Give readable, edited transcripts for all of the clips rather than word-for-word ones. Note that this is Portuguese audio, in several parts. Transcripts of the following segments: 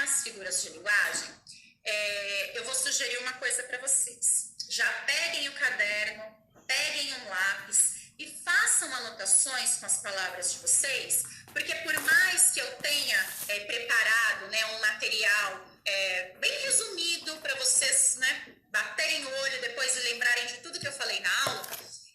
as figuras de linguagem, eu vou sugerir uma coisa para vocês. Já peguem o caderno, peguem um lápis e façam anotações com as palavras de vocês, porque por mais que eu tenha preparado, né, um material bem resumido para vocês, né, baterem o olho depois e lembrarem de tudo que eu falei na aula,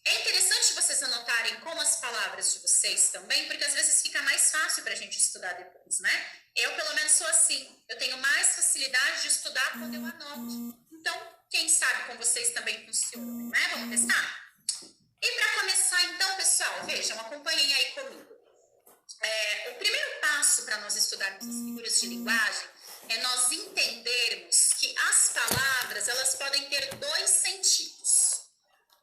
é interessante vocês anotarem com as palavras de vocês também, porque às vezes fica mais fácil para a gente estudar depois, né? Eu, pelo menos, sou assim. Eu tenho mais facilidade de estudar quando eu anoto. Então, quem sabe com vocês também funciona, né? Vamos testar? E para começar, então, pessoal, vejam, acompanhem aí comigo. O primeiro passo para nós estudarmos as figuras de linguagem é nós entendermos que as palavras, elas podem ter dois sentidos.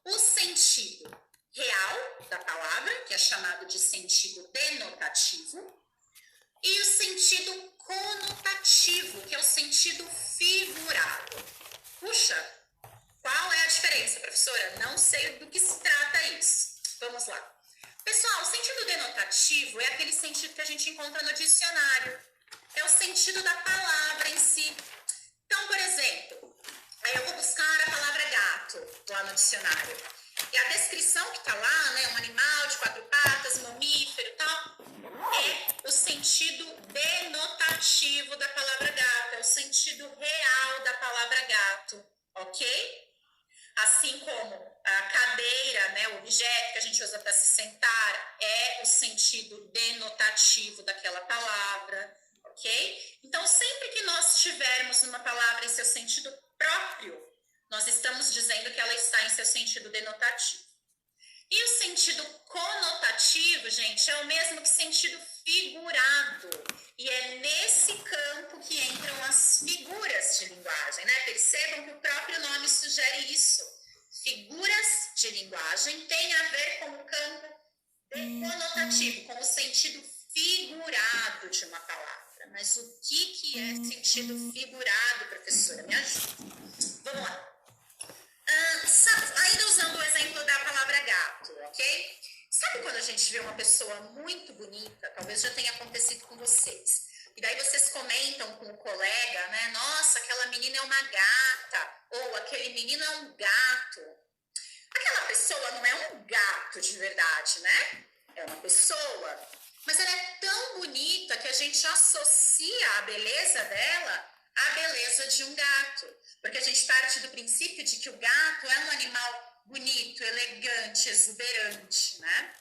O sentido real da palavra, que é chamado de sentido denotativo, e o sentido conotativo, que é o sentido figurado. Puxa, qual é a diferença, professora? Não sei do que se trata isso. Vamos lá. Pessoal, o sentido denotativo é aquele sentido que a gente encontra no dicionário. É o sentido da palavra em si. Então, por exemplo, eu vou buscar a palavra gato lá no dicionário. E a descrição que está lá, né, um animal de 4 patas, mamífero e tal, é o sentido denotativo da palavra gato, é o sentido real da palavra gato, ok? Assim como a cadeira, né, o objeto que a gente usa para se sentar, é o sentido denotativo daquela palavra, ok? Então, sempre que nós tivermos uma palavra em seu sentido próprio, nós estamos dizendo que ela está em seu sentido denotativo. E o sentido conotativo, gente, é o mesmo que sentido figurado. E é nesse campo que entram as figuras de linguagem, né? Percebam que o próprio nome sugere isso. Figuras de linguagem tem a ver com o campo conotativo, com o sentido figurado de uma palavra. Mas o que é sentido figurado, professora? Me ajuda. Vamos lá. Ainda usando o exemplo da palavra gato, ok? Sabe quando a gente vê uma pessoa muito bonita, talvez já tenha acontecido com vocês, e daí vocês comentam com o colega, né? Nossa, aquela menina é uma gata, ou aquele menino é um gato. Aquela pessoa não é um gato de verdade, né? É uma pessoa, mas ela é tão bonita que a gente associa a beleza dela à beleza de um gato. Porque a gente parte do princípio de que o gato é um animal bonito, elegante, exuberante, né?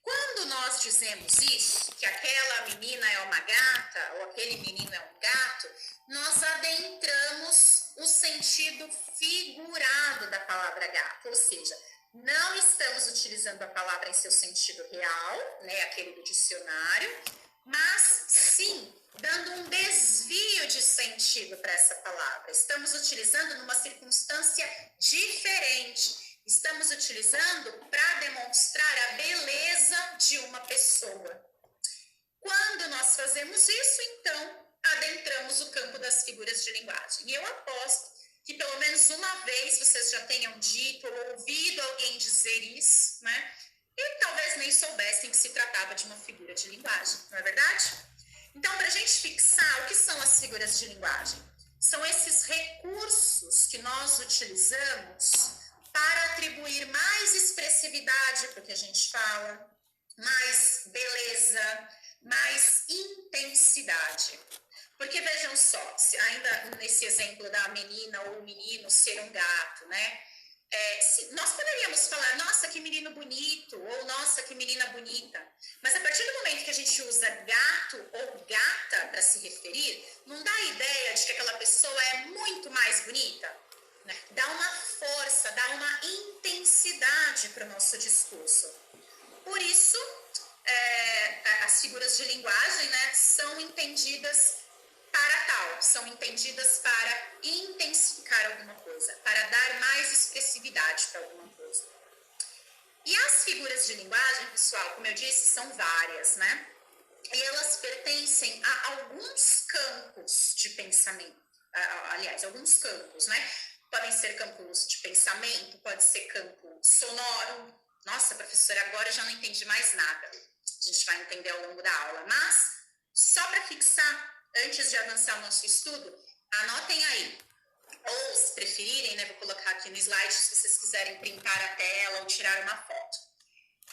Quando nós dizemos isso, que aquela menina é uma gata, ou aquele menino é um gato, nós adentramos o sentido figurado da palavra gato, ou seja, não estamos utilizando a palavra em seu sentido real, né, aquele do dicionário, mas sim dando um desvio de sentido para essa palavra. Estamos utilizando numa circunstância diferente. Estamos utilizando para demonstrar a beleza de uma pessoa. Quando nós fazemos isso, então, adentramos o campo das figuras de linguagem. E eu aposto que pelo menos uma vez vocês já tenham dito ou ouvido alguém dizer isso, né? E talvez nem soubessem que se tratava de uma figura de linguagem, não é verdade? Então, para a gente fixar o que são as figuras de linguagem, são esses recursos que nós utilizamos para atribuir mais expressividade para o que a gente fala, mais beleza, mais intensidade. Porque vejam só, ainda nesse exemplo da menina ou menino ser um gato, né? Nós poderíamos falar, nossa, que menino bonito, ou nossa, que menina bonita. Mas a partir do momento que a gente usa gato ou gata para se referir, não dá a ideia de que aquela pessoa é muito mais bonita, né? Dá uma força, dá uma intensidade para o nosso discurso. Por isso, as figuras de linguagem, né, são entendidas para tal, são entendidas para intensificar alguma coisa, para dar mais expressividade para alguma coisa. E as figuras de linguagem, pessoal, como eu disse, são várias, né? E elas pertencem a alguns campos de pensamento, aliás, alguns campos, né? Podem ser campos de pensamento, pode ser campo sonoro. Nossa, professora, agora eu já não entendi mais nada. A gente vai entender ao longo da aula, mas só para fixar antes de avançar o nosso estudo, anotem aí. Ou, se preferirem, né, vou colocar aqui no slide, se vocês quiserem printar a tela ou tirar uma foto.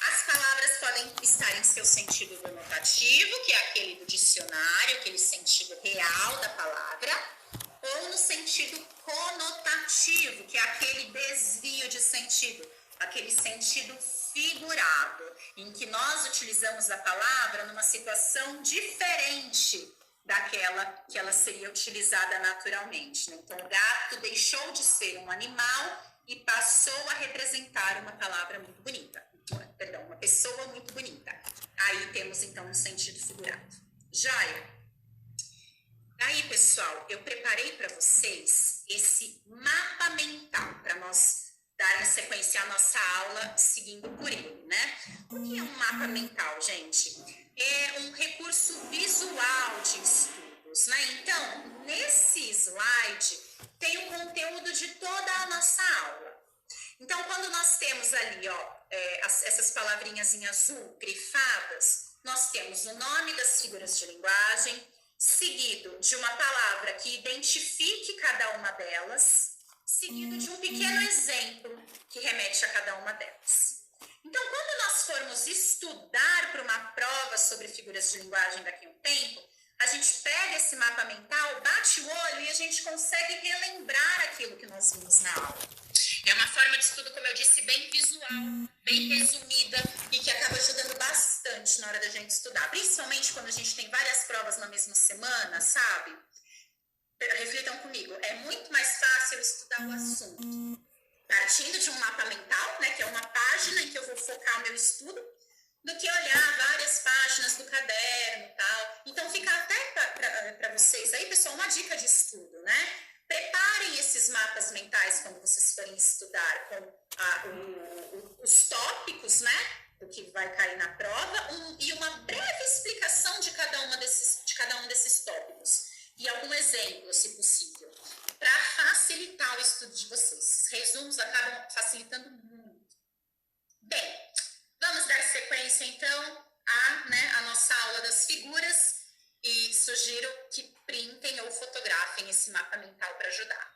As palavras podem estar em seu sentido denotativo, que é aquele do dicionário, aquele sentido real da palavra, ou no sentido conotativo, que é aquele desvio de sentido, aquele sentido figurado, em que nós utilizamos a palavra numa situação diferente daquela que ela seria utilizada naturalmente, né? Então, o gato deixou de ser um animal e passou a representar uma palavra muito bonita. Perdão, uma pessoa muito bonita. Aí temos, então, um sentido figurado. Joia? Aí, pessoal, eu preparei para vocês esse mapa mental, para nós darmos sequência à nossa aula seguindo por ele, né? O que é um mapa mental, gente? É um recurso visual de estudos, né? Então, nesse slide tem o conteúdo de toda a nossa aula. Então, quando nós temos ali, ó, essas palavrinhas em azul grifadas, nós temos o nome das figuras de linguagem, seguido de uma palavra que identifique cada uma delas, seguido de um pequeno exemplo que remete a cada uma delas. Então, quando nós formos estudar para uma prova sobre figuras de linguagem daqui a um tempo, a gente pega esse mapa mental, bate o olho e a gente consegue relembrar aquilo que nós vimos na aula. É uma forma de estudo, como eu disse, bem visual, bem resumida e que acaba ajudando bastante na hora da gente estudar. Principalmente quando a gente tem várias provas na mesma semana, sabe? Reflitam comigo, é muito mais fácil estudar o assunto partindo de um mapa mental, né, que é uma página em que eu vou focar o meu estudo, do que olhar várias páginas do caderno e tal. Então, fica até para vocês aí, pessoal, uma dica de estudo, né? Preparem esses mapas mentais quando vocês forem estudar com os tópicos, né? Do que vai cair na prova, e uma breve explicação de cada um desses tópicos. E algum exemplo, se possível, para facilitar o estudo de vocês. Esses resumos acabam facilitando muito. Bem, vamos dar sequência, então, à nossa aula das figuras e sugiro que printem ou fotografem esse mapa mental para ajudar.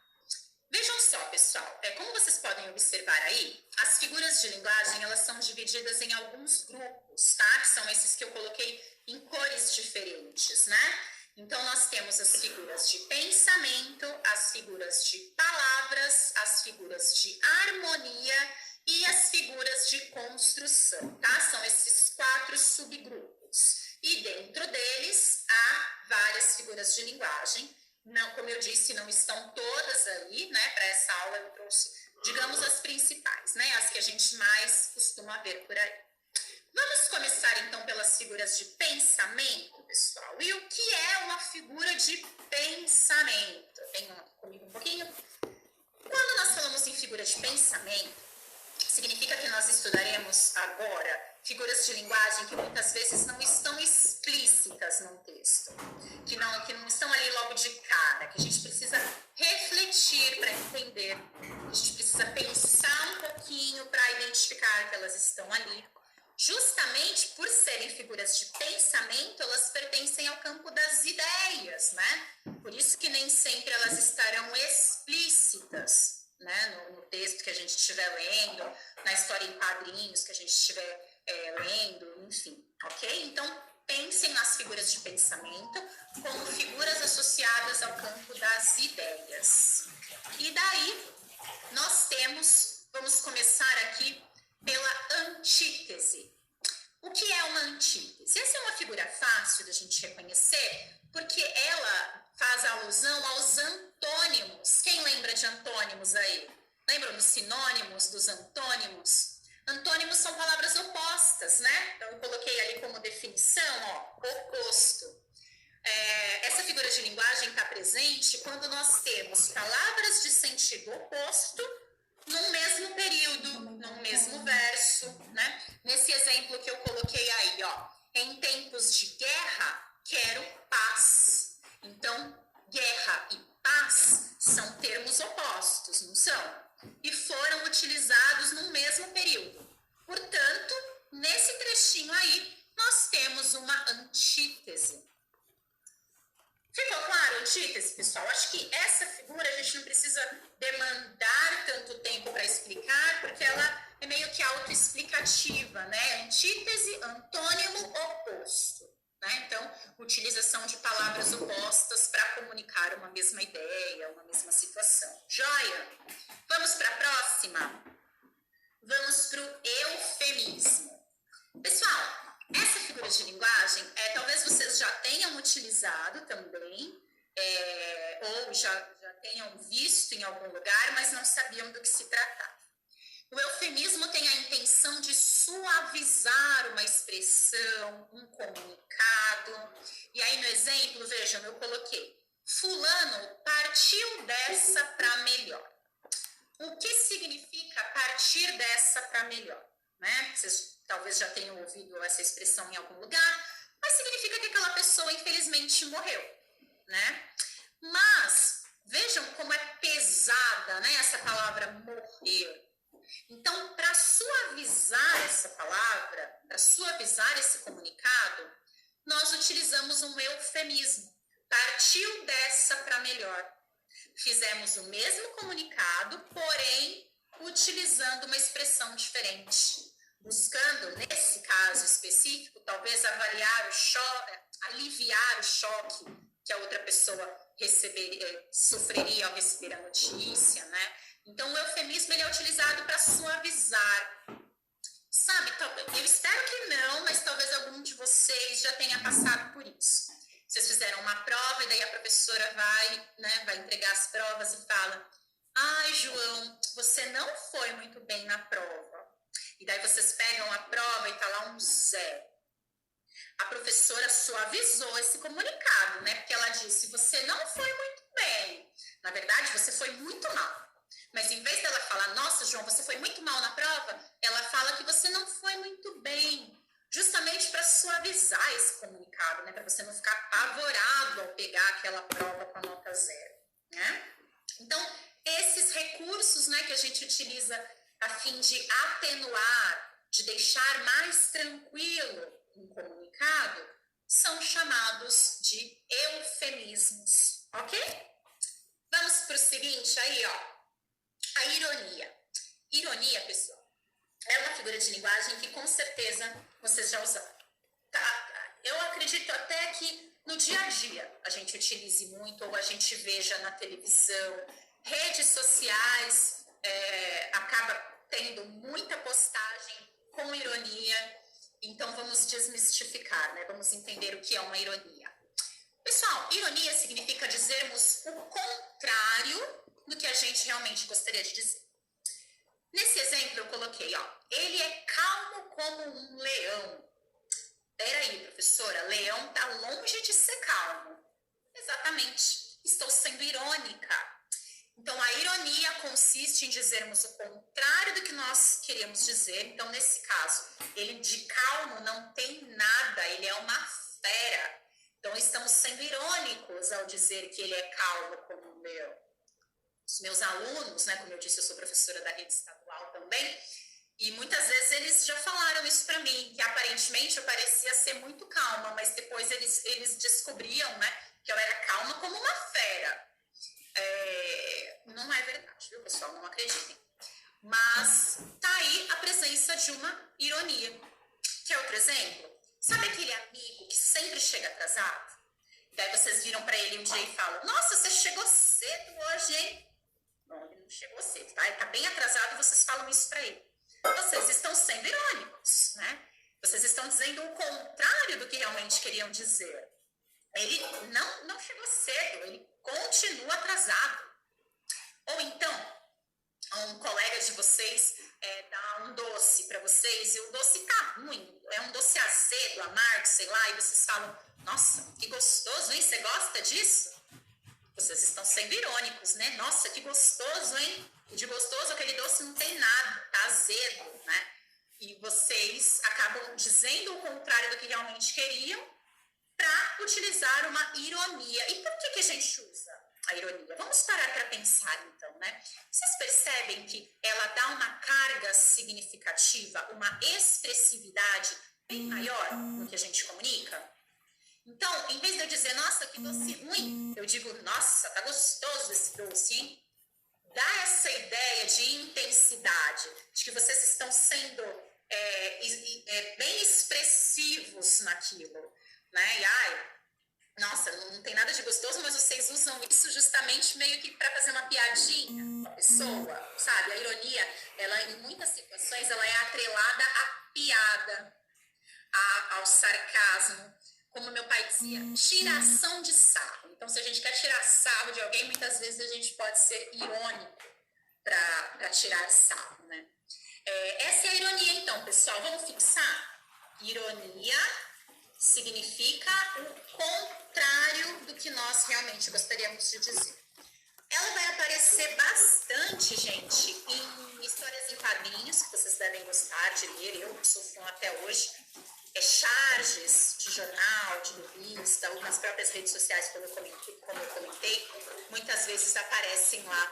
Vejam só, pessoal, como vocês podem observar aí, as figuras de linguagem, elas são divididas em alguns grupos, tá? Que são esses que eu coloquei em cores diferentes, né? Então, nós temos as figuras de pensamento, as figuras de palavras, as figuras de harmonia e as figuras de construção, tá? São esses 4 subgrupos. E dentro deles, há várias figuras de linguagem. Não, como eu disse, não estão todas aí, né? Para essa aula eu trouxe, digamos, as principais, né? As que a gente mais costuma ver por aí. Vamos começar, então, pelas figuras de pensamento, pessoal. E o que é uma figura de pensamento? Venham aqui comigo um pouquinho. Quando nós falamos em figura de pensamento, significa que nós estudaremos agora figuras de linguagem que muitas vezes não estão explícitas no texto, que não estão ali logo de cara, que a gente precisa refletir para entender, a gente precisa pensar um pouquinho para identificar que elas estão ali. Justamente por serem figuras de pensamento, elas pertencem ao campo das ideias, né? Por isso que nem sempre elas estarão explícitas, né? No texto que a gente estiver lendo, na história em quadrinhos que a gente estiver lendo, enfim, ok? Então, pensem nas figuras de pensamento como figuras associadas ao campo das ideias. E daí, vamos começar aqui pela antítese. O que é uma antítese? Essa é uma figura fácil da gente reconhecer, porque ela faz alusão aos antônimos. Quem lembra de antônimos aí? Lembram dos sinônimos, dos antônimos? Antônimos são palavras opostas, né? Então, eu coloquei ali como definição, ó, oposto. Essa figura de linguagem está presente quando nós temos palavras de sentido oposto num mesmo período, num mesmo verso, né? Nesse exemplo que eu coloquei aí, ó, em tempos de guerra, quero paz. Então, guerra e paz são termos opostos, não são? E foram utilizados no mesmo período. Portanto, nesse trechinho aí, nós temos uma antítese. antítese, pessoal? Acho que essa figura a gente não precisa demandar tanto tempo para explicar, porque ela é meio que autoexplicativa, né? Antítese, antônimo, oposto. Né? Então, utilização de palavras opostas para comunicar uma mesma ideia, uma mesma situação. Joia? Vamos para a próxima? Vamos para o eufemismo. Pessoal, essa figura de linguagem, talvez vocês já tenham utilizado também, ou já tenham visto em algum lugar, mas não sabiam do que se tratava. O eufemismo tem a intenção de suavizar uma expressão, um comunicado. E aí, no exemplo, vejam, eu coloquei: fulano partiu dessa para melhor. O que significa partir dessa para melhor? Né? Vocês talvez já tenham ouvido essa expressão em algum lugar, mas significa que aquela pessoa, infelizmente, morreu. Né? Mas, vejam como é pesada, né, essa palavra morrer. Então, para suavizar essa palavra, para suavizar esse comunicado, nós utilizamos um eufemismo. Partiu dessa para melhor. Fizemos o mesmo comunicado, porém, utilizando uma expressão diferente. Buscando, nesse caso específico, talvez aliviar o choque que a outra pessoa sofreria ao receber a notícia, né? Então, o eufemismo ele é utilizado para suavizar. Sabe, eu espero que não, mas talvez algum de vocês já tenha passado por isso. Vocês fizeram uma prova e daí a professora vai entregar as provas e fala: ai, João, você não foi muito bem na prova. E daí vocês pegam a prova e tá lá um 0. A professora suavizou esse comunicado, né? Porque ela disse: você não foi muito bem. Na verdade, você foi muito mal. Mas em vez dela falar: nossa, João, você foi muito mal na prova, ela fala que você não foi muito bem. Justamente para suavizar esse comunicado, né? Para você não ficar apavorado ao pegar aquela prova com a nota 0. Né? Então, esses recursos, né, que a gente utiliza a fim de atenuar, de deixar mais tranquilo um comunicado, são chamados de eufemismos, ok? Vamos para o seguinte aí, ó, a ironia. Ironia, pessoal, é uma figura de linguagem que com certeza vocês já usaram. Tá? Eu acredito até que no dia a dia a gente utilize muito, ou a gente veja na televisão, redes sociais, acaba tendo muita postagem com ironia. Então, vamos desmistificar, né? Vamos entender o que é uma ironia. Pessoal, ironia significa dizermos o contrário do que a gente realmente gostaria de dizer. Nesse exemplo, eu coloquei, ó, ele é calmo como um leão. Peraí, professora, leão tá longe de ser calmo. Exatamente, estou sendo irônica. Então, a ironia consiste em dizermos o contrário do que nós queremos dizer. Então, nesse caso, ele de calmo não tem nada, ele é uma fera. Então, estamos sendo irônicos ao dizer que ele é calmo como um leão. Os meus alunos, né, como eu disse, eu sou professora da rede estadual também, e muitas vezes eles já falaram isso para mim, que aparentemente eu parecia ser muito calma, mas depois eles descobriam, né, que eu era calma como uma fera. Não é verdade, viu, pessoal? Não acreditem. Mas tá aí a presença de uma ironia. Quer outro exemplo? Sabe aquele amigo que sempre chega atrasado? Daí vocês viram para ele um dia e falam: nossa, você chegou cedo hoje, hein? Não, ele não chegou cedo, tá? Ele tá bem atrasado e vocês falam isso para ele. Vocês estão sendo irônicos, né? Vocês estão dizendo o contrário do que realmente queriam dizer. Ele não chegou cedo, ele continua atrasado. Ou então, um colega de vocês dá um doce para vocês e o doce tá ruim, é um doce azedo, amargo, sei lá, e vocês falam: nossa, que gostoso, hein? Você gosta disso? Vocês estão sendo irônicos, né? Nossa, que gostoso, hein? De gostoso aquele doce não tem nada, tá azedo, né? E vocês acabam dizendo o contrário do que realmente queriam para utilizar uma ironia. E por que a gente usa a ironia? Vamos parar para pensar então, né? Vocês percebem que ela dá uma carga significativa, uma expressividade bem maior no que a gente comunica? Então, em vez de eu dizer, nossa, que doce ruim, eu digo, nossa, tá gostoso esse doce, hein? Dá essa ideia de intensidade, de que vocês estão sendo bem expressivos naquilo, né? E, ai, nossa, não tem nada de gostoso, mas vocês usam isso justamente meio que para fazer uma piadinha com a pessoa, sabe? A ironia, ela em muitas situações, ela é atrelada à piada, ao sarcasmo, como meu pai dizia, tiração de sarro. Então, se a gente quer tirar sarro de alguém, muitas vezes a gente pode ser irônico para tirar sarro, né? Essa é a ironia, então, pessoal. Vamos fixar? Ironia significa o contrário do que nós realmente gostaríamos de dizer. Ela vai aparecer bastante, gente, em histórias em quadrinhos, que vocês devem gostar de ler, eu sou fã até hoje. Charges de jornal, de revista, ou nas próprias redes sociais, como eu comentei, muitas vezes aparecem lá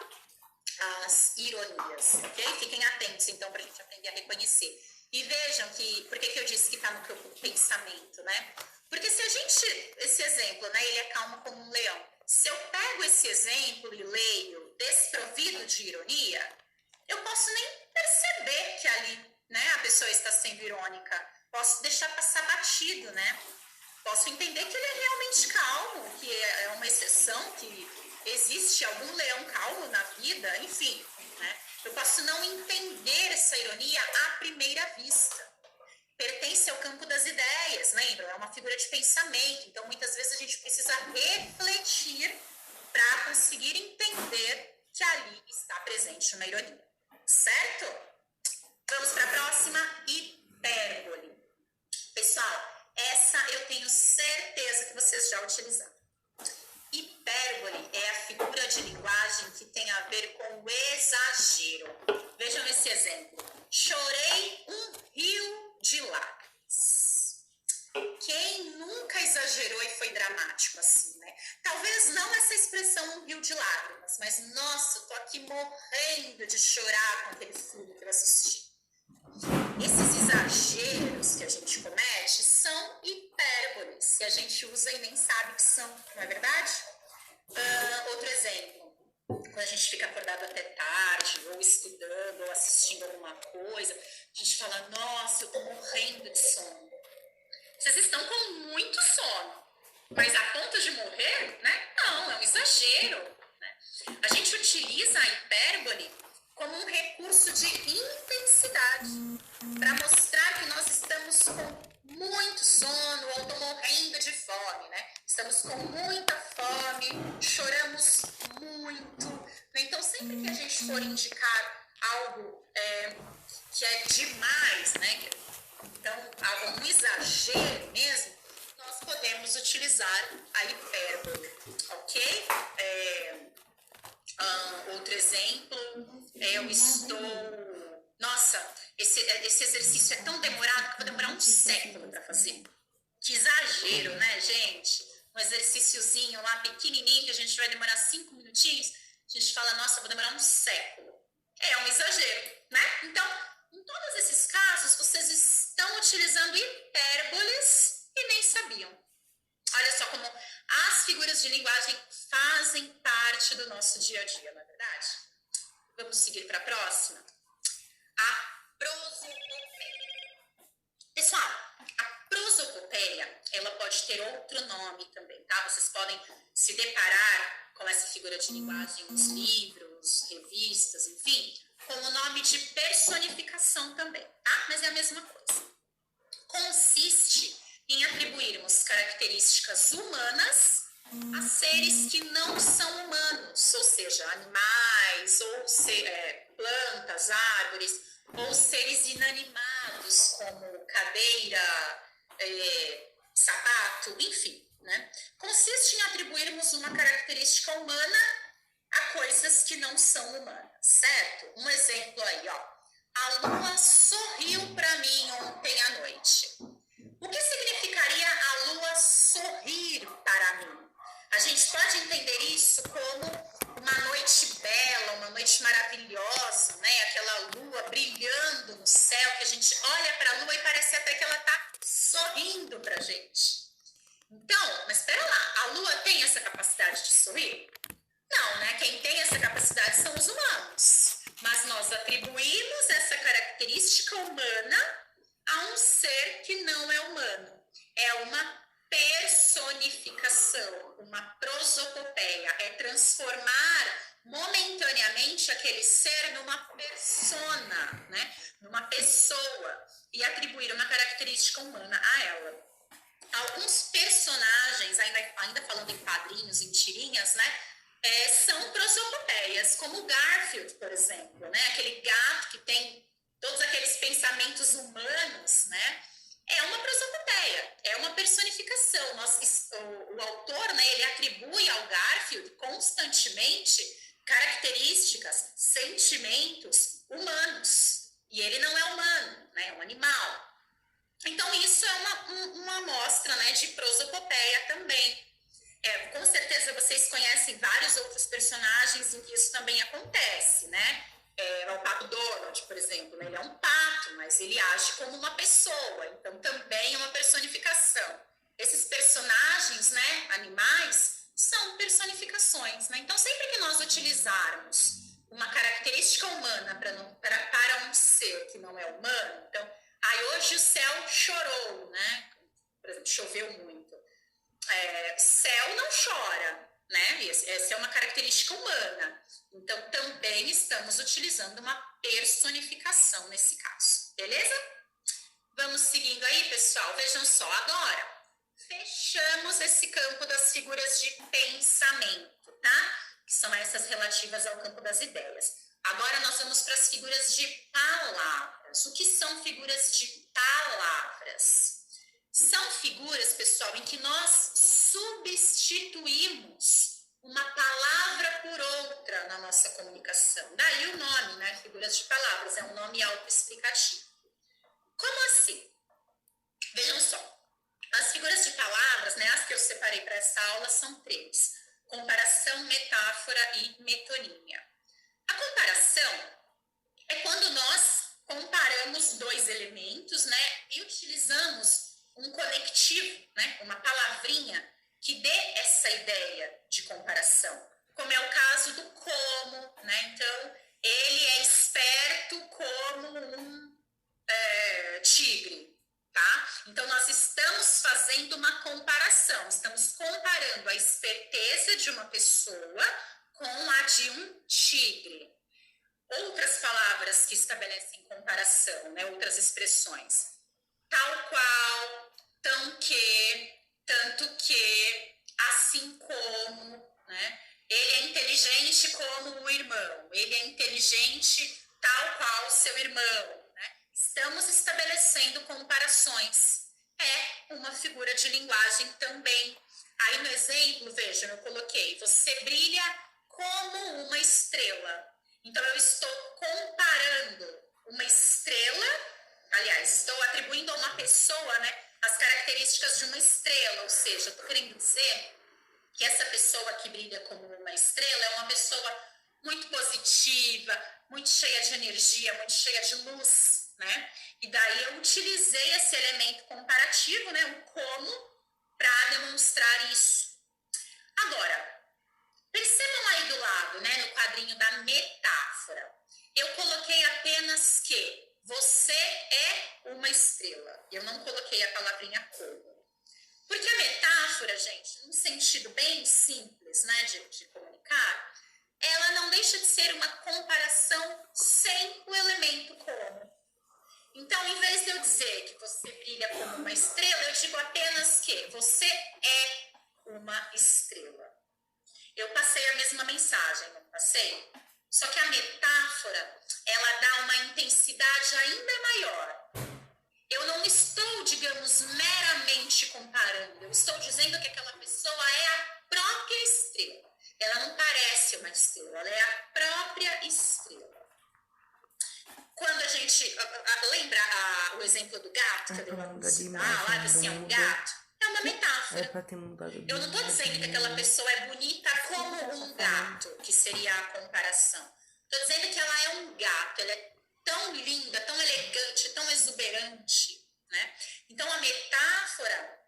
as ironias, ok? Fiquem atentos, então, para a gente aprender a reconhecer. E vejam por que eu disse que está no campo do pensamento, né? Porque se a gente, esse exemplo, né, ele é calmo como um leão. Se eu pego esse exemplo e leio desprovido de ironia, eu posso nem perceber que ali, né, a pessoa está sendo irônica. Posso deixar passar batido, né? Posso entender que ele é realmente calmo, que é uma exceção, que existe algum leão calmo na vida, enfim, né? Eu posso não entender essa ironia à primeira vista. Pertence ao campo das ideias, lembram? É uma figura de pensamento, então muitas vezes a gente precisa refletir para conseguir entender que ali está presente uma ironia, certo? Vamos para a próxima, hipérbole. Pessoal, essa eu tenho certeza que vocês já utilizaram. Hipérbole é a figura de linguagem que tem a ver com o exagero. Vejam esse exemplo. Chorei um rio de lágrimas. Quem nunca exagerou e foi dramático assim, né? Talvez não essa expressão um rio de lágrimas, mas nossa, eu tô aqui morrendo de chorar com aquele filme que eu assisti. Esses exageros que a gente comete são hipérboles, que a gente usa e nem sabe que são, não é verdade? Outro exemplo, quando a gente fica acordado até tarde, ou estudando, ou assistindo alguma coisa, a gente fala, nossa, eu tô morrendo de sono. Vocês estão com muito sono, mas a ponto de morrer, né? Não, é um exagero, né? A gente utiliza a hipérbole como um recurso de intensidade, para mostrar que nós estamos com muito sono ou estou morrendo de fome, né? Estamos com muita fome, choramos muito. Então, sempre que a gente for indicar algo que é demais, né? Então, um exagero mesmo, nós podemos utilizar a hipérbole, ok? Outro exemplo, eu estou... Nossa, esse exercício é tão demorado que eu vou demorar um século para fazer. Que exagero, né, gente? Um exercíciozinho lá pequenininho que a gente vai demorar 5 minutinhos. A gente fala, nossa, vou demorar um século. É um exagero, né? Então, em todos esses casos, vocês estão utilizando hipérboles e nem sabiam. Olha só como as figuras de linguagem fazem parte do nosso dia a dia, não é verdade? Vamos seguir para a próxima? A prosopopeia. Pessoal, a prosopopeia, ela pode ter outro nome também, tá? Vocês podem se deparar com essa figura de linguagem nos livros, revistas, enfim, com o nome de personificação também, tá? Mas é a mesma coisa. Consiste em atribuirmos características humanas a seres que não são humanos, ou seja, animais, ou plantas, árvores, ou seres inanimados, como cadeira, sapato, enfim, né? Consiste em atribuirmos uma característica humana a coisas que não são humanas, certo? Um exemplo aí, ó. A lua sorriu para mim ontem à noite. O que significaria a lua sorrir para mim? A gente pode entender isso como uma noite bela, uma noite maravilhosa, né? Aquela lua brilhando no céu, que a gente olha para a lua e parece até que ela está sorrindo para a gente. Então, mas espera lá, a Lua tem essa capacidade de sorrir? Não, né? Quem tem essa capacidade são os humanos. Mas nós atribuímos essa característica humana a um ser que não é humano. É uma personificação, uma prosopopeia. É transformar momentaneamente aquele ser numa persona, né? Numa pessoa, e atribuir uma característica humana a ela. Alguns personagens, ainda falando em quadrinhos, em tirinhas, né? São prosopopeias, como o Garfield, por exemplo, né? Aquele gato que tem todos aqueles pensamentos humanos, né? É uma prosopopeia, é uma personificação. O autor, né, ele atribui ao Garfield constantemente características, sentimentos humanos. E ele não é humano, né? É um animal. Então, isso é uma amostra, né, de prosopopeia também. Com certeza vocês conhecem vários outros personagens em que isso também acontece, né? O Pato Donald, por exemplo, né? Ele é um pato, mas ele age como uma pessoa, então também é uma personificação. Esses personagens, né, animais, são personificações, né? Então, sempre que nós utilizarmos uma característica humana para um ser que não é humano, então, hoje o céu chorou, né? Por exemplo, choveu muito. Céu não chora, né? Essa é uma característica humana. Então, também estamos utilizando uma personificação nesse caso, beleza? Vamos seguindo aí, pessoal. Vejam só, agora fechamos esse campo das figuras de pensamento, tá? Que são essas relativas ao campo das ideias. Agora nós vamos para as figuras de palavras. O que são figuras de palavras? São figuras, pessoal, em que nós substituímos uma palavra por outra na nossa comunicação. Daí o nome, né? Figuras de palavras, é um nome autoexplicativo. Como assim? Vejam só, as figuras de palavras, né, as que eu separei para essa aula são 3. Comparação, metáfora e metonímia. A comparação é quando nós comparamos 2 elementos, né, e utilizamos um conectivo, né, uma palavrinha que dê essa ideia de comparação, como é o caso do como, né? Então, ele é esperto como um tigre, tá? Então, nós estamos fazendo uma comparação, estamos comparando a esperteza de uma pessoa com a de um tigre. Outras palavras que estabelecem comparação, né? Outras expressões. Tal qual, tão que, tanto que, assim como, né? Ele é inteligente como o irmão, ele é inteligente tal qual seu irmão, né? Estamos estabelecendo comparações. É uma figura de linguagem também. Aí no exemplo, vejam, eu coloquei, você brilha como uma estrela. Então, eu estou comparando uma estrela, aliás, estou atribuindo a uma pessoa, né, as características de uma estrela, ou seja, eu estou querendo dizer que essa pessoa que brilha como uma estrela é uma pessoa muito positiva, muito cheia de energia, muito cheia de luz, né? E daí eu utilizei esse elemento comparativo, né, o como, para demonstrar isso. Agora, percebam aí do lado, né, no quadrinho da metáfora, eu coloquei apenas que você é uma estrela. Eu não coloquei a palavrinha como. Porque a metáfora, gente, num sentido bem simples, né, de comunicar, ela não deixa de ser uma comparação sem o elemento como. Então, em vez de eu dizer que você brilha como uma estrela, eu digo apenas que você é uma estrela. Eu passei a mesma mensagem, não passei? Só que a metáfora, ela dá uma intensidade ainda maior. Eu não estou, digamos, meramente comparando. Eu estou dizendo que aquela pessoa é a própria estrela. Ela não parece uma estrela, ela é a própria estrela. Quando a gente lembra o exemplo do gato, que eu lá assim, é um gato, é uma metáfora. Eu não estou dizendo que aquela pessoa é bonita como um gato, que seria a comparação. Estou dizendo que ela é um gato, ela é tão linda, tão elegante, tão exuberante, né? Então, a metáfora,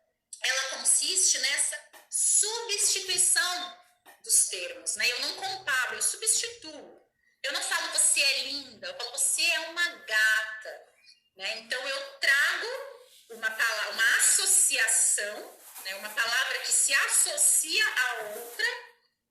ela consiste nessa substituição dos termos, né? Eu não comparo, eu substituo. Eu não falo você é linda, eu falo você é uma gata, né? Então eu trago uma associação, né? Uma palavra que se associa a outra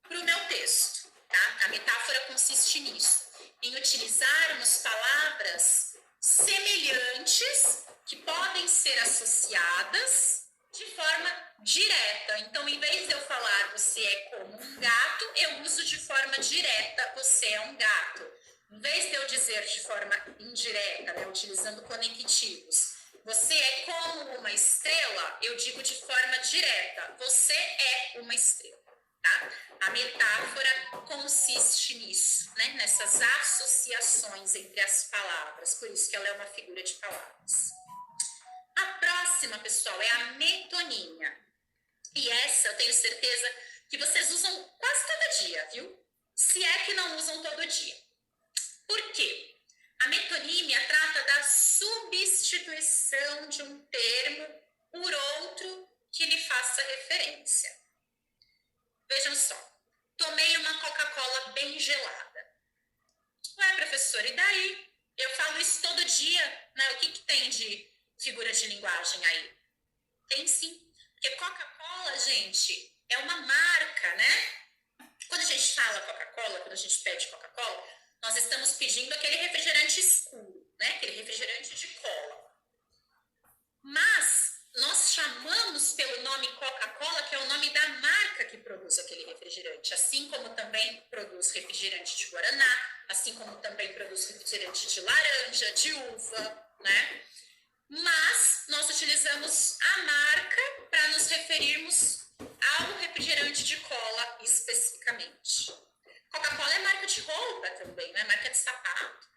para o meu texto, tá? A metáfora consiste nisso, em utilizarmos palavras semelhantes que podem ser associadas de forma direta. Então, em vez de eu falar você é como um gato, eu uso de forma direta você é um gato. Em vez de eu dizer de forma indireta, né, utilizando conectivos, você é como uma estrela, eu digo de forma direta, você é uma estrela. Tá? A metáfora consiste nisso, né? Nessas associações entre as palavras, por isso que ela é uma figura de palavras. A próxima, pessoal, é a metonímia. E essa eu tenho certeza que vocês usam quase todo dia, viu? Se é que não usam todo dia. Por quê? A metonímia trata da substituição de um termo por outro que lhe faça referência. Vejam só, tomei uma Coca-Cola bem gelada. Ué, professor, e daí? Eu falo isso todo dia, né? O que tem de figura de linguagem aí? Tem sim, porque Coca-Cola, gente, é uma marca, né? Quando a gente fala Coca-Cola, quando a gente pede Coca-Cola, nós estamos pedindo aquele refrigerante escuro, né? Aquele refrigerante de cola. Mas nós chamamos pelo nome Coca-Cola, que é o nome da marca que produz aquele refrigerante, assim como também produz refrigerante de guaraná, assim como também produz refrigerante de laranja, de uva, né? Mas nós utilizamos a marca para nos referirmos ao refrigerante de cola especificamente. Coca-Cola é marca de roupa também, né? Marca de sapato.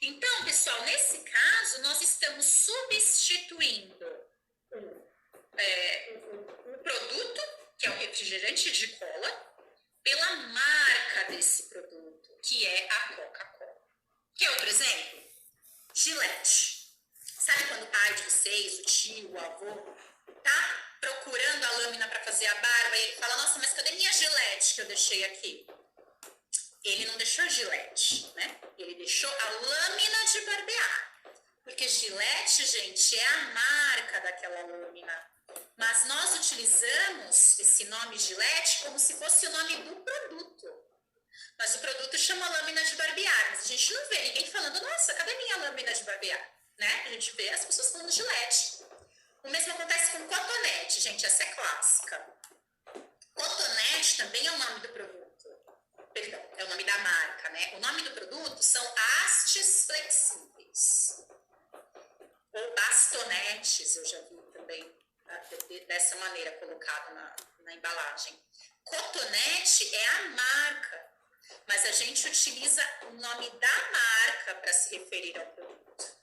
Então, pessoal, nesse caso, nós estamos substituindo o produto, que é o refrigerante de cola, pela marca desse produto, que é a Coca-Cola. Quer outro exemplo? Gillette. Sabe quando o pai de vocês, o tio, o avô, tá procurando a lâmina para fazer a barba e ele fala, nossa, mas cadê minha Gillette que eu deixei aqui? Ele não deixou Gillette, né? Ele deixou a lâmina de barbear. Porque Gillette, gente, é a marca daquela lâmina. Mas nós utilizamos esse nome Gillette como se fosse o nome do produto. Mas o produto chama lâmina de barbear. Mas a gente não vê ninguém falando, nossa, cadê minha lâmina de barbear? Né? A gente vê as pessoas falando Gillette. O mesmo acontece com cotonete, gente, essa é clássica. Cotonete também é o nome do produto. Perdão, é o nome da marca, né? O nome do produto são hastes flexíveis. Ou bastonetes, eu já vi também dessa maneira colocado na embalagem. Cotonete é a marca, mas a gente utiliza o nome da marca para se referir ao produto.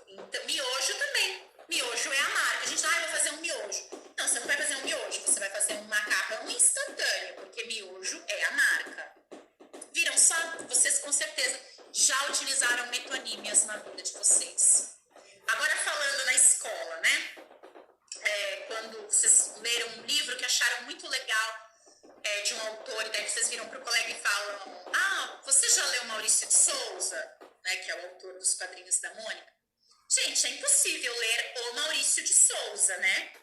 Então, miojo também. Miojo é a marca. A gente vou fazer um miojo. Não, você não vai fazer um miojo, você vai fazer um macarrão instantâneo, porque miojo é a marca. Viram só? Vocês com certeza já utilizaram metonímias na vida de vocês. Agora falando na escola, né? Quando vocês leram um livro que acharam muito legal de um autor, e daí vocês viram para o colega e falam, você já leu Maurício de Souza, né, que é o autor dos Quadrinhos da Mônica? Gente, é impossível ler o Maurício de Souza, né?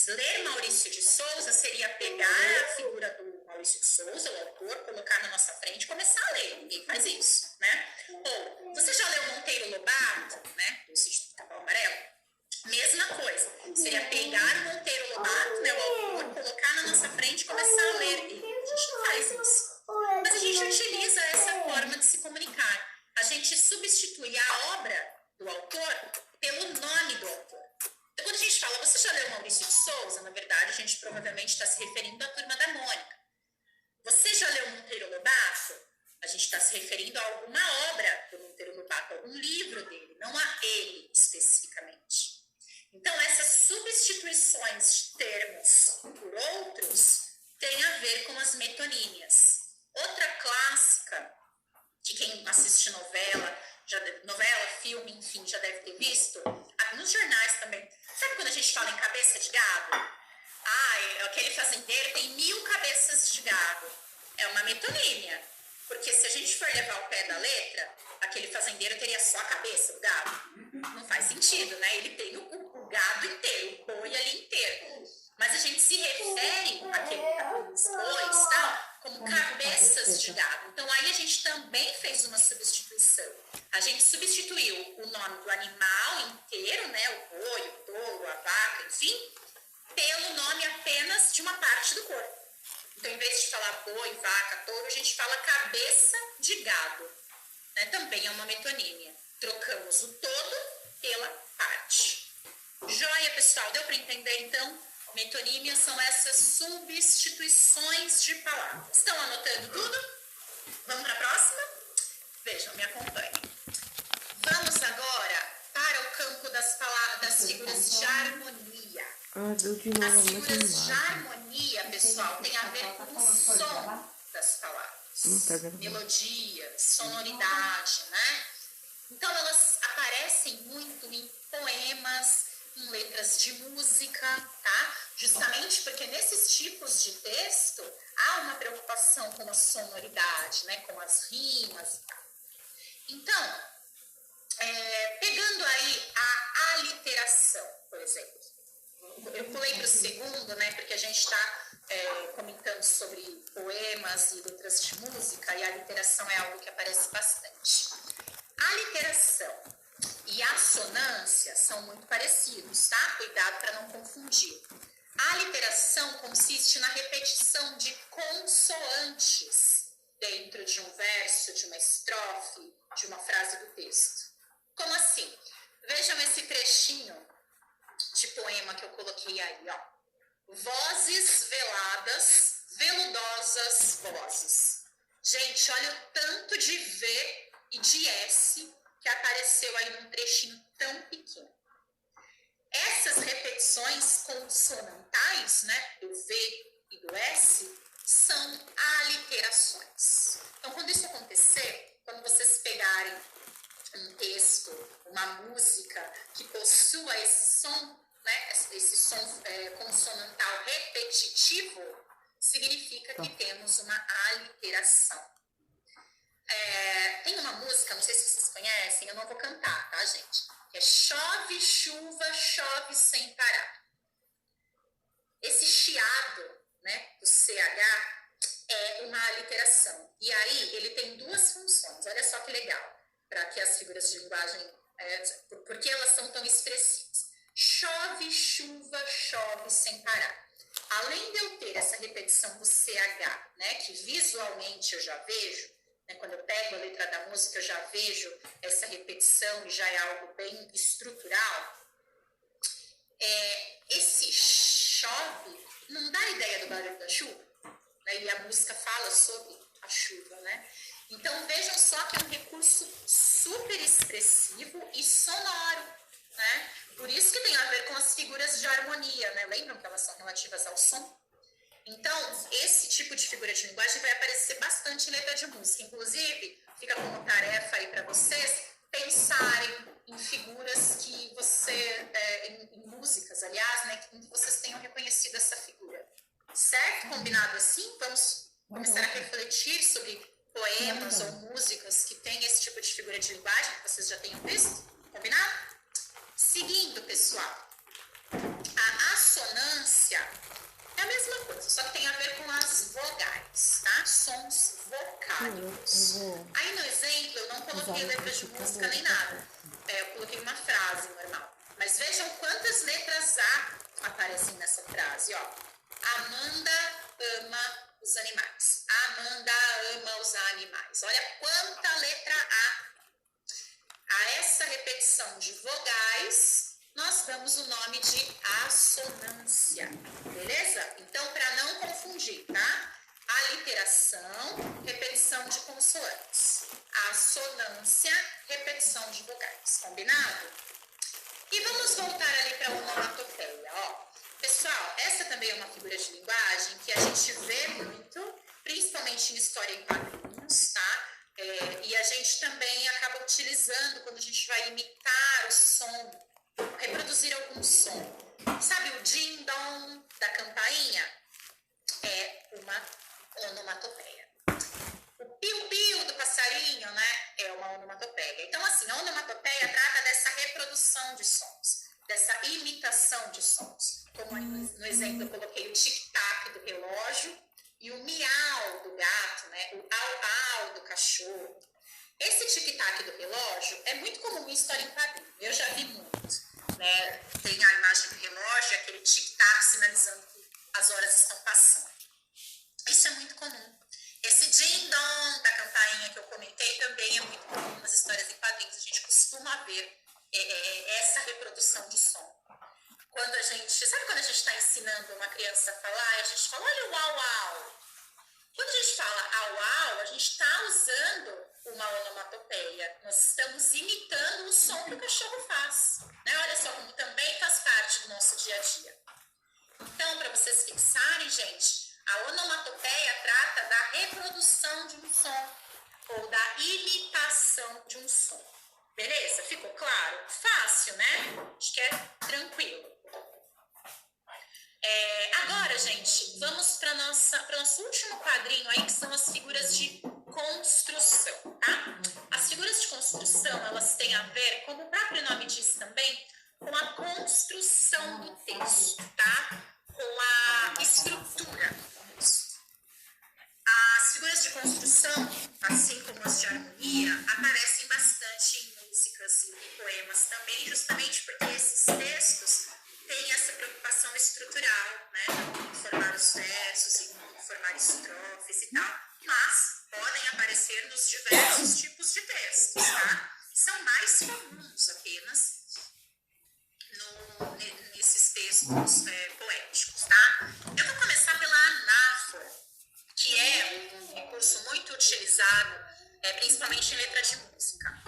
Ler Maurício de Souza seria pegar a figura do Maurício de Souza, o autor, colocar na nossa frente e começar a ler. Ninguém faz isso, né? Ou, você já leu Monteiro Lobato, né? Do Sítio do Pica-Pau Amarelo? Mesma coisa. Seria pegar o Monteiro Lobato, né, o autor, colocar na nossa frente e começar a ler. E a gente não faz isso. Mas a gente utiliza essa forma de se comunicar. A gente substitui a obra do autor pelo nome do autor. Então, quando a gente fala, você já leu Maurício de Souza? Na verdade, a gente provavelmente está se referindo à Turma da Mônica. Você já leu Monteiro Lobato? A gente está se referindo a alguma obra do Monteiro Lobato, algum livro dele, não a ele especificamente. Então, essas substituições de termos por outros têm a ver com as metonímias. Outra clássica, que quem assiste novela, filme, enfim, já deve ter visto, nos jornais também, Sabe quando a gente fala em cabeça de gado? Aquele fazendeiro tem 1000 cabeças de gado. É uma metonímia. Porque se a gente for levar ao pé da letra, aquele fazendeiro teria só a cabeça do gado. Não faz sentido, né? Ele tem o gado inteiro, o boi ali inteiro. Mas a gente se refere àqueles bois, tá? Como cabeças de gado. Então aí a gente também fez uma substituição. A gente substituiu o nome do animal inteiro, né? O boi, o touro, a vaca, enfim, pelo nome apenas de uma parte do corpo. Então, em vez de falar boi, vaca, touro, a gente fala cabeça de gado. Né? Também é uma metonímia. Trocamos o todo pela parte. Joia, pessoal? Deu para entender, então? Metonímias são essas substituições de palavras. Estão anotando tudo? Vamos para a próxima? Vejam, me acompanhem. Vamos agora para o campo das figuras de harmonia. As figuras de harmonia, pessoal, tem a ver com o som das palavras, melodia, sonoridade, né? Então, elas aparecem muito em poemas, em letras de música, tá? Justamente porque nesses tipos de texto há uma preocupação com a sonoridade, né? Com as rimas e tal. Então, pegando aí a aliteração, por exemplo. Eu pulei para o segundo, né, porque a gente está comentando sobre poemas e letras de música, e a literação é algo que aparece bastante. A literação e a assonância são muito parecidos, tá? Cuidado para não confundir. A literação consiste na repetição de consoantes dentro de um verso, de uma estrofe, de uma frase do texto. Como assim? Vejam esse trechinho de poema que eu coloquei aí, ó. Vozes veladas, veludosas vozes. Gente, olha o tanto de V e de S que apareceu aí num trechinho tão pequeno. Essas repetições consonantais, né, do V e do S, são aliterações. Então, quando isso acontecer, quando vocês pegarem um texto, uma música que possua esse som, né, esse som consonantal repetitivo, significa que temos uma aliteração. Tem uma música, não sei se vocês conhecem, eu não vou cantar, tá, gente? É chove, chuva, chove sem parar. Esse chiado, né, do CH, é uma aliteração. E aí, ele tem duas funções. Olha só que legal, para que as figuras de linguagem, por que elas são tão expressivas? Chove, chuva, chove sem parar. Além de eu ter essa repetição do CH, né, que visualmente eu já vejo, né, quando eu pego a letra da música, eu já vejo essa repetição e já é algo bem estrutural. Esse chove não dá ideia do barulho da chuva, né? E a música fala sobre a chuva, né? Então vejam só que é um recurso super expressivo e sonoro, né? Por isso que tem a ver com as figuras de harmonia, né? Lembram que elas são relativas ao som? Então, esse tipo de figura de linguagem vai aparecer bastante em letra de música. Inclusive, fica como tarefa aí para vocês pensarem em figuras que em músicas, aliás, né, em que vocês tenham reconhecido essa figura. Certo? Combinado assim? Vamos começar a refletir sobre poemas ou músicas que têm esse tipo de figura de linguagem que vocês já tenham visto? Combinado? Seguindo, pessoal, a assonância é a mesma coisa, só que tem a ver com as vogais, tá? Sons vocálicos. Aí no exemplo, eu não coloquei letra de música nem nada. Eu coloquei uma frase normal. Mas vejam quantas letras A aparecem nessa frase, ó. Amanda ama os animais. Amanda ama os animais. Olha quanta letra A. A essa repetição de vogais, nós damos o nome de assonância, beleza? Então, para não confundir, tá? Aliteração, repetição de consoantes. Assonância, repetição de vogais, combinado? E vamos voltar ali para a onomatopeia, ó. Pessoal, essa também é uma figura de linguagem que a gente vê muito, principalmente em história em quadrinhos, tá? E a gente também acaba utilizando quando a gente vai imitar o som. A reproduzir algum som. Sabe o ding-dong da campainha? É uma onomatopeia. O piu-piu do passarinho, né, é uma onomatopeia. Então, assim, a onomatopeia trata dessa reprodução de sons, dessa imitação de sons. Como aí no exemplo eu coloquei o tic-tac do relógio e o miau do gato, né, o au-au do cachorro. Esse tic-tac do relógio é muito comum em história em quadrinho. Eu já vi muito, né? Tem a imagem do relógio, aquele tic-tac sinalizando que as horas estão passando. Isso é muito comum. Esse ding-dong da campainha que eu comentei também é muito comum nas histórias em quadrinhos. A gente costuma ver essa reprodução de som. Sabe quando a gente está ensinando uma criança a falar, a gente fala, olha o au-au. Quando a gente fala au-au, a gente está usando uma onomatopeia. Nós estamos imitando o som que o cachorro faz. Né? Olha só como também faz parte do nosso dia a dia. Então, para vocês fixarem, gente, a onomatopeia trata da reprodução de um som ou da imitação de um som. Beleza? Ficou claro? Fácil, né? Acho que é tranquilo. Agora, gente, vamos para o nosso último quadrinho aí, que são as figuras de construção, tá? As figuras de construção, elas têm a ver, como o próprio nome diz também, com a construção do texto, tá? Com a estrutura. As figuras de construção, assim como as de harmonia, aparecem bastante em músicas e poemas também, justamente porque esses textos têm essa preocupação estrutural, né? Em formar os versos, em formar estrofes e tal, mas podem aparecer nos diversos tipos de textos, tá? São mais comuns apenas nesses textos poéticos, tá? Eu vou começar pela anáfora, que é um recurso muito utilizado, principalmente em letra de música.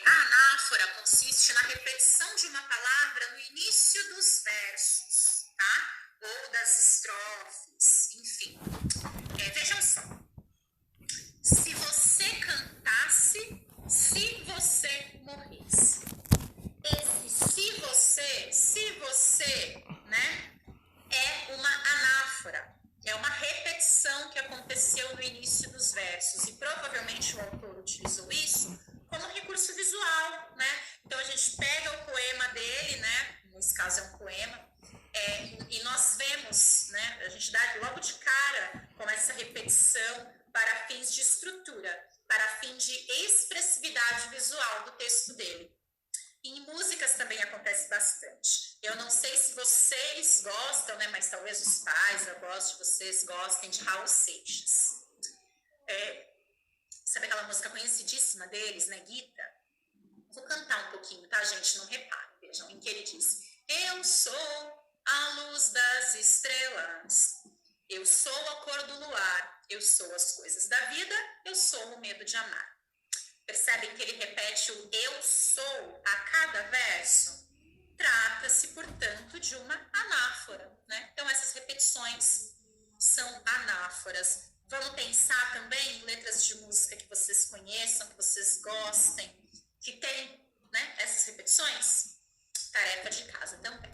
A anáfora consiste na repetição de uma palavra no início dos versos, tá? Ou das estrofes, enfim. Vejam só. Se você cantasse, se você morresse. Esse se você, né, é uma anáfora. É uma repetição que aconteceu no início dos versos. E provavelmente o autor utilizou isso como recurso visual, né? Então a gente pega o poema dele, né? Nesse caso é um poema, e nós vemos, né? A gente dá logo de cara com essa repetição para fins de estrutura, para fim de expressividade visual do texto dele. Em músicas também acontece bastante. Eu não sei se vocês gostam, né? Mas talvez os pais, avós de vocês gostem de Raul Seixas. Sabe aquela música conhecidíssima deles, né, Guita? Vou cantar um pouquinho, tá, gente? Não reparem, vejam, em que ele diz: eu sou a luz das estrelas, eu sou a cor do luar, eu sou as coisas da vida, eu sou o medo de amar. Percebem que ele repete o eu sou a cada verso? Trata-se, portanto, de uma anáfora, né? Então, essas repetições são anáforas. Vamos pensar também em letras de música que vocês conheçam, que vocês gostem, que tem, né, essas repetições? Tarefa de casa também.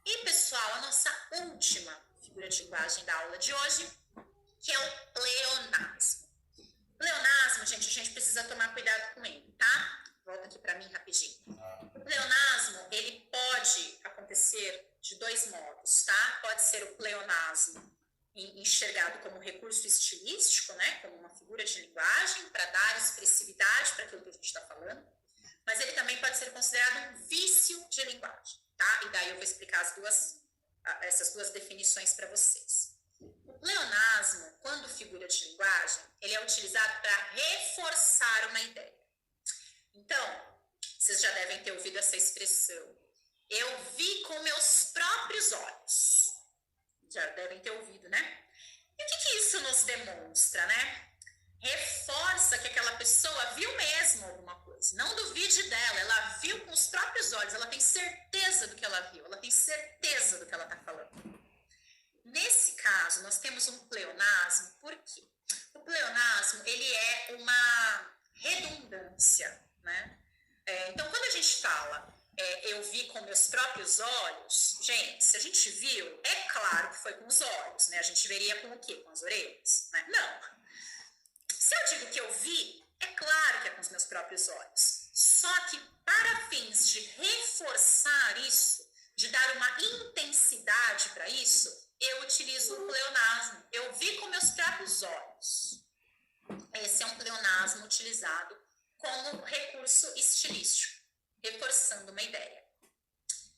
E, pessoal, a nossa última figura de linguagem da aula de hoje, que é o pleonasmo. Pleonasmo, gente, a gente precisa tomar cuidado com ele, tá? Volta aqui para mim rapidinho. O pleonasmo, ele pode acontecer de dois modos, tá? Pode ser o pleonasmo enxergado como recurso estilístico, né? Como uma figura de linguagem para dar expressividade para aquilo que a gente está falando. Mas ele também pode ser considerado um vício de linguagem, tá? E daí eu vou explicar essas duas definições para vocês. O pleonasmo, quando figura de linguagem, ele é utilizado para reforçar uma ideia. Então, vocês já devem ter ouvido essa expressão. Eu vi com meus próprios olhos. Já devem ter ouvido, né? E o que isso nos demonstra, né? Reforça que aquela pessoa viu mesmo alguma coisa. Não duvide dela, ela viu com os próprios olhos, ela tem certeza do que ela viu, ela tem certeza do que ela está falando. Nesse caso, nós temos um pleonasmo, por quê? O pleonasmo, ele é uma redundância, né? Então, quando a gente fala, eu vi com meus próprios olhos, gente, se a gente viu, é claro que foi com os olhos, né? A gente veria com o quê? Com as orelhas, né? Não. Se eu digo que eu vi, é claro que é com os meus próprios olhos. Só que para fins de reforçar isso, de dar uma intensidade para isso, eu utilizo o pleonasmo. Eu vi com meus próprios olhos. Esse é um pleonasmo utilizado como recurso estilístico, reforçando uma ideia.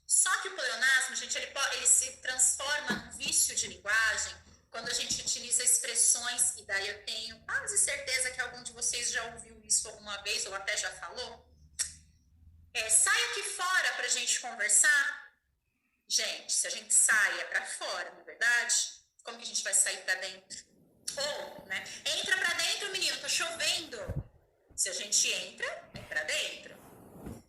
Só que o pleonasmo, gente, ele se transforma num vício de linguagem quando a gente utiliza expressões, e daí eu tenho quase certeza que algum de vocês já ouviu isso alguma vez, ou até já falou. Sai aqui fora pra gente conversar. Gente, se a gente saia para fora, não é verdade? Como que a gente vai sair para dentro? Ou, né? Entra para dentro, menino, tá chovendo. Se a gente entra, é para dentro.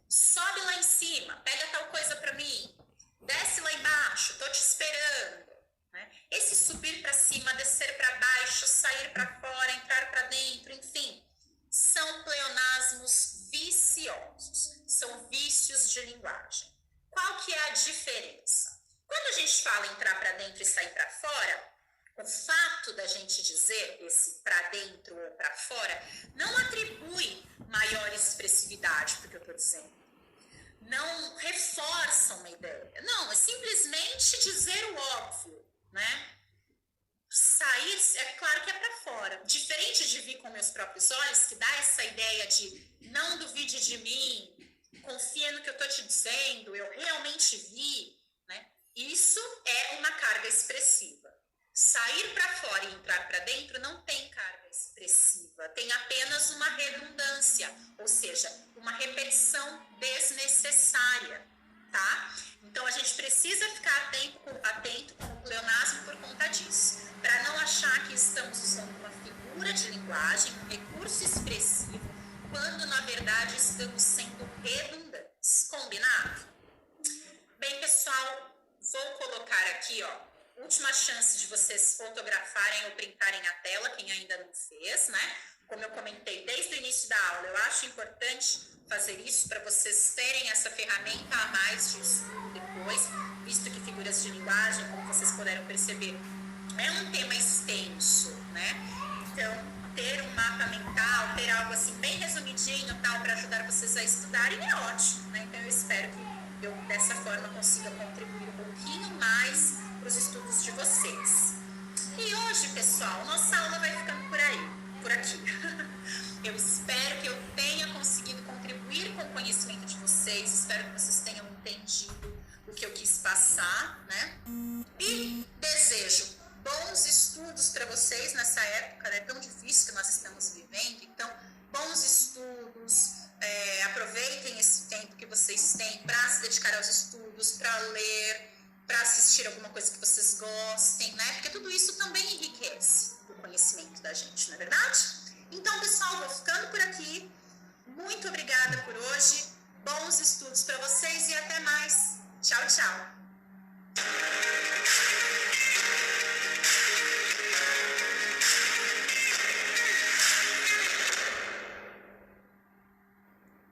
Sobe lá em cima, pega tal coisa para mim. Desce lá embaixo, tô te esperando. Né? Esse subir para cima, descer para baixo, sair para fora, entrar para dentro, enfim, são pleonasmos viciosos. São vícios de linguagem. Qual que é a diferença? Quando a gente fala entrar para dentro e sair para fora, o fato da gente dizer esse para dentro ou para fora não atribui maior expressividade para o que eu estou dizendo. Não reforça uma ideia. Não, é simplesmente dizer o óbvio, né? Sair, é claro que é para fora. Diferente de vir com meus próprios olhos, que dá essa ideia de não duvide de mim, confia no que eu estou te dizendo, eu realmente vi, né? Isso é uma carga expressiva. Sair para fora e entrar para dentro não tem carga expressiva, tem apenas uma redundância, ou seja, uma repetição desnecessária, tá? Então a gente precisa ficar atento com o pleonasmo por conta disso, para não achar que estamos usando uma figura de linguagem, um recurso expressivo, quando na verdade estamos sendo redundantes. Combinado? Bem, pessoal, vou colocar aqui, última chance de vocês fotografarem ou printarem a tela, quem ainda não fez, né? Como eu comentei desde o início da aula, eu acho importante fazer isso para vocês terem essa ferramenta a mais de estudo depois, visto que figuras de linguagem, como vocês puderam perceber, é um tema extenso, né? Então, ter um mapa mental, ter algo assim bem resumidinho, tal, para ajudar vocês a estudarem é ótimo, né? Então eu espero que eu dessa forma consiga contribuir um pouquinho mais para os estudos de vocês. E hoje, pessoal, nossa aula vai ficando por aqui. Eu espero que eu tenha conseguido contribuir com o conhecimento de vocês, espero que vocês tenham entendido o que eu quis passar, né? E desejo bons estudos para vocês nessa época, né, tão difícil que nós estamos vivendo. Então, bons estudos, aproveitem esse tempo que vocês têm para se dedicar aos estudos, para ler, para assistir alguma coisa que vocês gostem, né? Porque tudo isso também enriquece o conhecimento da gente, não é verdade? Então, pessoal, vou ficando por aqui. Muito obrigada por hoje. Bons estudos para vocês e até mais. Tchau, tchau.